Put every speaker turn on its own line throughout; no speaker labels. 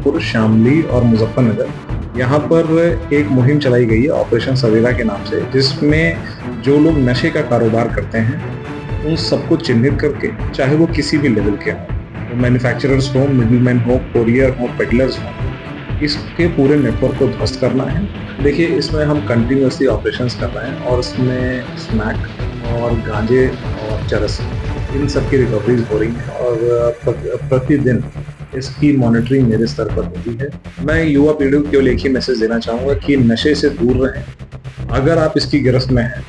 सहारनपुर, शामली और मुजफ्फरनगर, यहाँ पर एक मुहिम चलाई गई है ऑपरेशन सवेरा के नाम से, जिसमें जो लोग नशे का कारोबार करते हैं उन सबको चिन्हित करके, चाहे वो किसी भी लेवल के हों, वो मैन्युफैक्चरर्स हों, मिडिलमैन हो, कोरियर हो, पेडलर्स हों, इसके पूरे नेटवर्क को ध्वस्त करना है। देखिए, इसमें हम कंटिन्यूसली ऑपरेशंस कर रहे हैं और इसमें स्मैक और गांजे और चरस, इन सब की रिकवरीज हो रही हैं और प्रतिदिन इसकी मॉनिटरिंग मेरे स्तर पर होती है। मैं युवा पीढ़ी को केवल एक ही मैसेज देना चाहूँगा कि नशे से दूर रहें। अगर आप इसकी गिरफ्त में हैं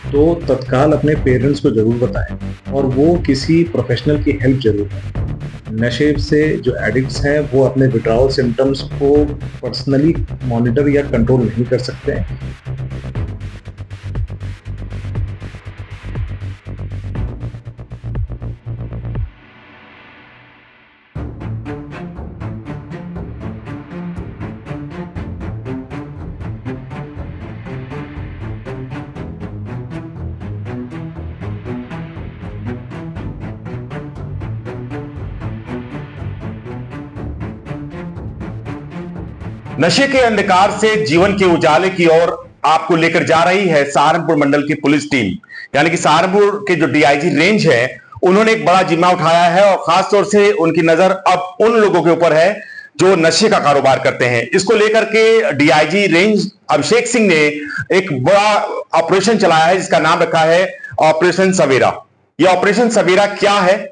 तो तत्काल अपने पेरेंट्स को ज़रूर बताएं और वो किसी प्रोफेशनल की हेल्प ज़रूर लें। नशे से जो एडिक्ट्स हैं वो अपने विड्रॉल सिम्टम्स को पर्सनली मॉनिटर या कंट्रोल नहीं कर सकते हैं।
नशे के अंधकार से जीवन के उजाले की ओर आपको लेकर जा रही है सहारनपुर मंडल की पुलिस टीम। यानी कि सहारनपुर के जो डीआईजी रेंज है, उन्होंने एक बड़ा जिम्मा उठाया है और खासतौर से उनकी नजर अब उन लोगों के ऊपर है जो नशे का कारोबार करते हैं। इसको लेकर के डीआईजी रेंज अभिषेक सिंह ने एक बड़ा ऑपरेशन चलाया है जिसका नाम रखा है ऑपरेशन सवेरा। यह ऑपरेशन सवेरा क्या है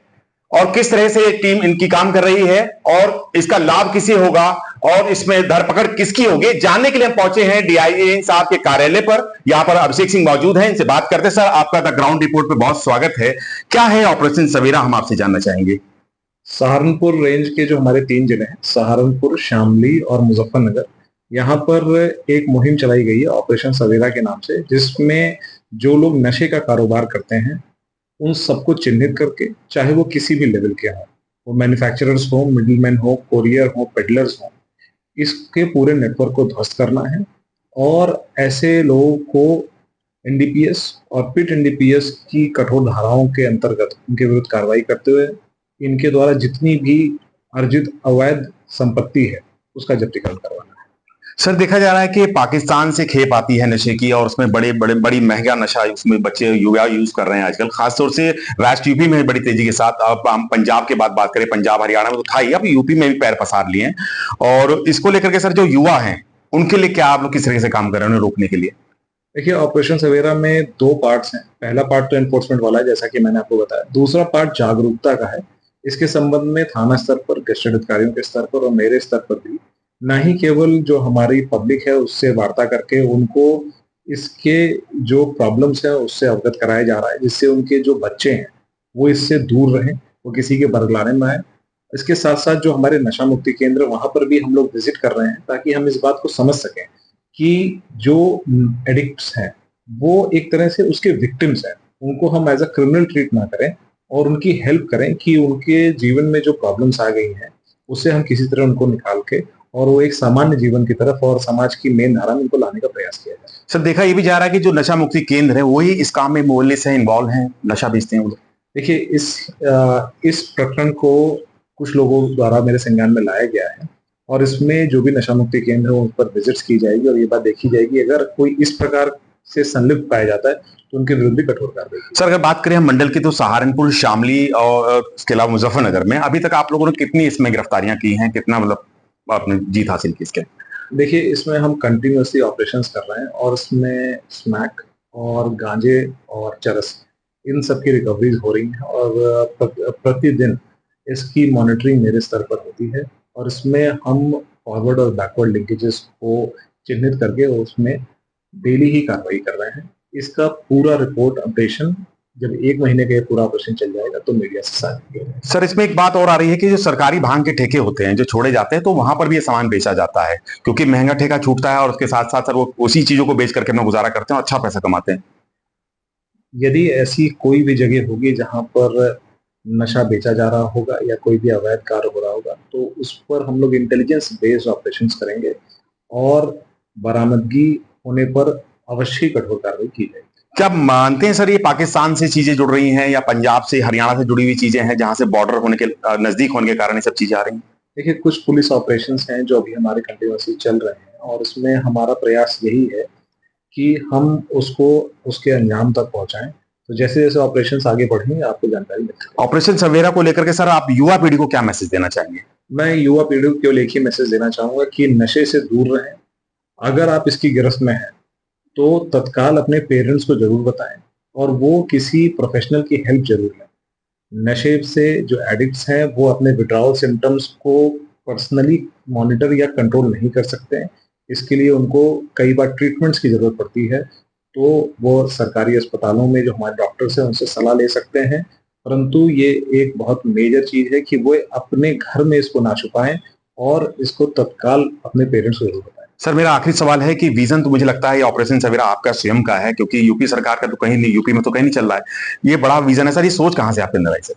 और किस तरह से ये टीम इनकी काम कर रही है और इसका लाभ किसे होगा और इसमें धरपकड़ किसकी होगी, जानने के लिए हम पहुंचे हैं डीआईजी साहब के कार्यालय पर। यहां पर अभिषेक सिंह मौजूद हैं, इनसे बात करते हैं। सर, आपका द ग्राउंड रिपोर्ट पे बहुत स्वागत है। क्या है ऑपरेशन सवेरा, हम आपसे जानना चाहेंगे।
सहारनपुर रेंज के जो हमारे 3 जिले हैं, सहारनपुर, शामली और मुजफ्फरनगर, यहाँ पर एक मुहिम चलाई गई है ऑपरेशन सवेरा के नाम से, जिसमें जो लोग नशे का कारोबार करते हैं उन सबको चिन्हित करके, चाहे वो किसी भी लेवल के हों, वो मैन्युफैक्चरर्स हो, मिडिलमैन हो, कोरियर हो, पेडलर्स हों, इसके पूरे नेटवर्क को ध्वस्त करना है और ऐसे लोगों को एनडीपीएस और पिट एनडीपीएस की कठोर धाराओं के अंतर्गत उनके विरुद्ध कार्रवाई करते हुए इनके द्वारा जितनी भी अर्जित अवैध संपत्ति है उसका जब्तीकरण करवाना है।
सर, देखा जा रहा है कि पाकिस्तान से खेप आती है नशे की और उसमें बड़ी महंगा नशा उसमें बच्चे युवा यूज कर रहे हैं आजकल। खासतौर से वेस्ट यूपी में बड़ी तेजी के साथ, अब हम पंजाब के बात करें, पंजाब हरियाणा में तो था ही, अब यूपी में भी पैर पसार लिए हैं। और इसको लेकर के सर जो युवा हैं उनके लिए क्या आप लोग किस तरह से काम कर रहे हैं उन्हें रोकने के लिए?
देखिए, ऑपरेशन सवेरा में 2 पार्ट्स हैं। पहला पार्ट तो एनफोर्समेंट वाला है, जैसा कि मैंने आपको बताया। दूसरा पार्ट जागरूकता का है। इसके संबंध में थाना स्तर पर, गैजेटेड अधिकारियों के स्तर पर और मेरे स्तर पर भी, ना ही केवल जो हमारी पब्लिक है उससे वार्ता करके उनको इसके जो प्रॉब्लम्स है उससे अवगत कराया जा रहा है, जिससे उनके जो बच्चे हैं वो इससे दूर रहें, वो किसी के बरगलाने में आए। इसके साथ साथ जो हमारे नशा मुक्ति केंद्र, वहां पर भी हम लोग विजिट कर रहे हैं ताकि हम इस बात को समझ सकें कि जो एडिक्ट्स हैं वो एक तरह से उसके विक्टिम्स हैं, उनको हम एज अ क्रिमिनल ट्रीट ना करें और उनकी हेल्प करें कि उनके जीवन में जो प्रॉब्लम्स आ गई हैं उससे हम किसी तरह उनको निकाल के और वो एक सामान्य जीवन की तरफ और समाज की मेन धारा में उनको लाने का प्रयास किया जाए।
सर, देखा ये भी जा रहा है कि जो नशा मुक्ति केंद्र है वही इस काम में मोहल्ले से इन्वॉल्व हैं, नशा बेचते हैं वो लोग।
देखिए, इस प्रकरण को कुछ लोगों द्वारा मेरे संज्ञान में लाया गया है और इसमें जो भी नशा मुक्ति केंद्र है उन पर विजिट्स की जाएगी और ये बात देखी जाएगी, अगर कोई इस प्रकार से संलिप्त पाया जाता है तो उनके विरुद्ध भी कठोर कार्रवाई।
सर, अगर बात करें हम मंडल की, तो सहारनपुर, शामली और इसके अलावा मुजफ्फरनगर में अभी तक आप लोगों ने कितनी इसमें गिरफ्तारियां की हैं, कितना मतलब आपने जीत हासिल की इसके?
देखिए, इसमें हम कंटिन्यूसली ऑपरेशंस कर रहे हैं और इसमें स्मैक और गांजे और चरस, इन सब की रिकवरीज हो रही हैं और प्रतिदिन इसकी मॉनिटरिंग मेरे स्तर पर होती है और इसमें हम फॉरवर्ड और बैकवर्ड लिंकेजेस को चिन्हित करके उसमें डेली ही कार्रवाई कर रहे हैं। इसका पूरा रिपोर्ट अपडेशन जब 1 महीने का ये पूरा ऑपरेशन चल जाएगा तो मीडिया से साझा किया जाएगा।
सर, इसमें एक बात और आ रही है कि जो सरकारी भांग के ठेके होते हैं जो छोड़े जाते हैं, तो वहां पर भी ये सामान बेचा जाता है, क्योंकि महंगा ठेका छूटता है और उसके साथ साथ सर वो उसी चीजों को बेच करके अपना गुजारा करते हैं और अच्छा पैसा कमाते हैं।
यदि ऐसी कोई भी जगह होगी जहां पर नशा बेचा जा रहा होगा या कोई भी अवैध कार्य हो रहा होगा तो उस पर हम लोग इंटेलिजेंस बेस्ड ऑपरेशंस करेंगे और बरामदगी होने पर अवश्य कठोर कार्रवाई की जाएगी।
क्या आप मानते हैं सर ये पाकिस्तान से चीजें जुड़ रही हैं या पंजाब से, हरियाणा से जुड़ी हुई चीजें हैं, जहां से बॉर्डर होने के नजदीक होने के कारण ये सब चीजें आ रही हैं?
देखिए, कुछ पुलिस ऑपरेशंस हैं जो अभी हमारे कंटिन्यूअसली चल रहे हैं और इसमें हमारा प्रयास यही है कि हम उसको उसके अंजाम तक पहुंचाएं। तो जैसे-जैसे ऑपरेशंस आगे बढ़ेंगे आपको जानकारी मिलती रहेगी।
ऑपरेशन सवेरा को लेकर के सर आप युवा पीढ़ी को क्या मैसेज देना चाहेंगे?
मैं युवा पीढ़ी को केवल एक ही मैसेज देना चाहूँगा कि नशे से दूर रहें। अगर आप इसकी गिरफ्त में हैं, तो तत्काल अपने पेरेंट्स को ज़रूर बताएँ और वो किसी प्रोफ़ेशनल की हेल्प ज़रूर लें। नशे से जो एडिक्ट्स हैं, वो अपने विथड्रॉवल सिम्पटम्स को पर्सनली मॉनिटर या कंट्रोल नहीं कर सकते हैं। इसके लिए उनको कई बार ट्रीटमेंट्स की ज़रूरत पड़ती है, तो वो सरकारी अस्पतालों में जो हमारे डॉक्टर्स हैं, उनसे सलाह ले सकते हैं। परंतु ये एक बहुत मेजर चीज़ है कि वो अपने घर में इसको ना छुपाएँ और इसको तत्काल अपने पेरेंट्स को ज़रूर बताएँ।
सर मेरा आखिरी सवाल है कि विजन तो मुझे लगता है ये ऑपरेशन सवेरा आपका स्वयं का है, क्योंकि यूपी सरकार का तो कहीं नहीं, यूपी में तो कहीं नहीं चल रहा है। ये बड़ा विजन है सर, ये सोच कहां से आपके अंदर आई सर?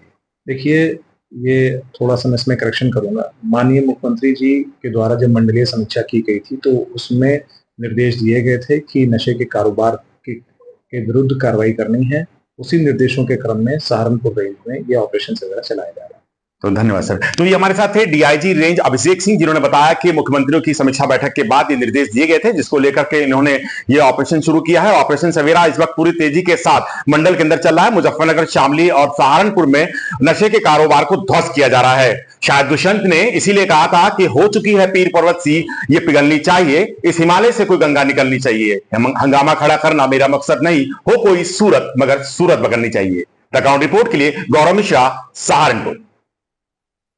देखिए, ये थोड़ा-सा मैं इसमें करेक्शन करूँगा। माननीय मुख्यमंत्री जी के द्वारा जब मंडलीय समीक्षा की गई थी, तो उसमें निर्देश दिए गए थे कि नशे के कारोबार के विरुद्ध कार्रवाई करनी है। उसी निर्देशों के क्रम में सहारनपुर रेंज में ये ऑपरेशन सवेरा चलाया जा रहा है।
तो धन्यवाद सर। तो ये हमारे साथ थे डीआईजी रेंज अभिषेक सिंह, जिन्होंने बताया कि मुख्यमंत्रियों की समीक्षा बैठक के बाद ये निर्देश दिए गए थे, जिसको लेकर के इन्होंने ये ऑपरेशन शुरू किया है। ऑपरेशन सवेरा इस वक्त पूरी तेजी के साथ मंडल के अंदर चल रहा है। मुजफ्फरनगर, शामली और सहारनपुर में नशे के कारोबार को ध्वस्त किया जा रहा है। शायद दुष्यंत ने इसीलिए कहा था कि हो चुकी है पीर पर्वत सी, ये पिघलनी चाहिए, इस हिमालय से कोई गंगा निकलनी चाहिए। हंगामा खड़ा करना मेरा मकसद नहीं, हो कोई सूरत मगर सूरत बगलनी चाहिए। द ग्राउंड रिपोर्ट के लिए गौरव मिश्रा, सहारनपुर।